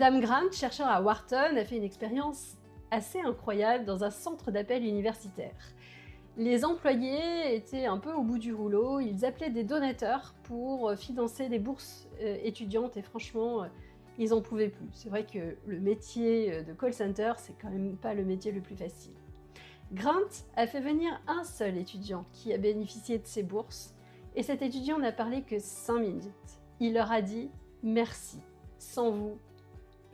Adam Grant, chercheur à Wharton, a fait une expérience assez incroyable dans un centre d'appel universitaire. Les employés étaient un peu au bout du rouleau, ils appelaient des donateurs pour financer des bourses étudiantes et franchement, ils en pouvaient plus. C'est vrai que le métier de call center, c'est quand même pas le métier le plus facile. Grant a fait venir un seul étudiant qui a bénéficié de ces bourses et cet étudiant n'a parlé que 5 minutes. Il leur a dit « Merci, sans vous,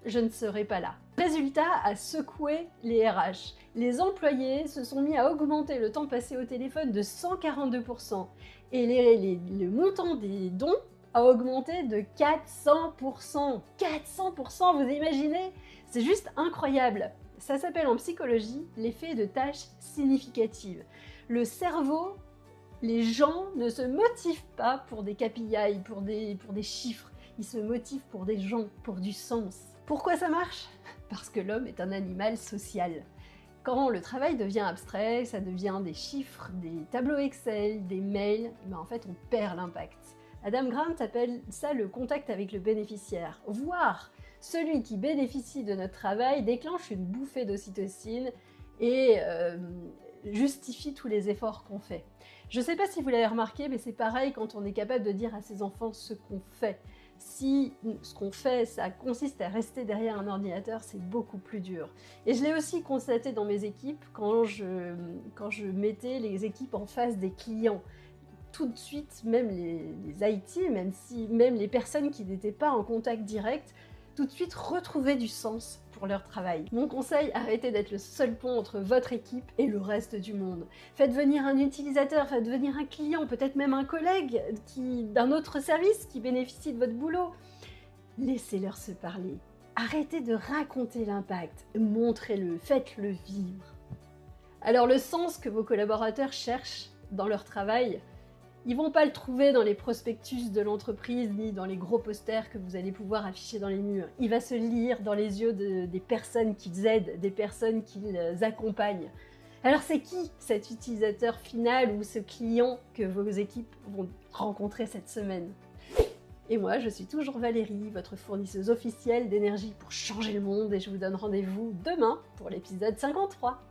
je ne serai pas là ». Le résultat a secoué les RH. Les employés se sont mis à augmenter le temps passé au téléphone de 142% et le montant des dons a augmenté de 400%. 400%, vous imaginez? C'est juste incroyable. Ça s'appelle en psychologie l'effet de tâche significative. Le cerveau, les gens ne se motivent pas pour des KPI, pour des chiffres. Ils se motivent pour des gens, pour du sens. Pourquoi ça marche? Parce que l'homme est un animal social. Quand le travail devient abstrait, ça devient des chiffres, des tableaux Excel, des mails, en fait on perd l'impact. Adam Grant appelle ça le contact avec le bénéficiaire. Voir celui qui bénéficie de notre travail déclenche une bouffée d'ocytocine et justifie tous les efforts qu'on fait. Je ne sais pas si vous l'avez remarqué, mais c'est pareil quand on est capable de dire à ses enfants ce qu'on fait. Si ce qu'on fait, ça consiste à rester derrière un ordinateur, c'est beaucoup plus dur. Et je l'ai aussi constaté dans mes équipes quand je mettais les équipes en face des clients. Tout de suite, même les IT, même les personnes qui n'étaient pas en contact direct, tout de suite retrouver du sens pour leur travail. Mon conseil, arrêtez d'être le seul pont entre votre équipe et le reste du monde. Faites venir un utilisateur, faites venir un client, peut-être même un collègue d'un autre service qui bénéficie de votre boulot. Laissez-leur se parler. Arrêtez de raconter l'impact, montrez-le, faites-le vivre. Alors le sens que vos collaborateurs cherchent dans leur travail, ils vont pas le trouver dans les prospectus de l'entreprise ni dans les gros posters que vous allez pouvoir afficher dans les murs. Il va se lire dans les yeux des personnes qu'ils aident, des personnes qu'ils accompagnent. Alors c'est qui cet utilisateur final ou ce client que vos équipes vont rencontrer cette semaine? Et moi, je suis toujours Valérie, votre fournisseuse officielle d'énergie pour changer le monde et je vous donne rendez-vous demain pour l'épisode 53.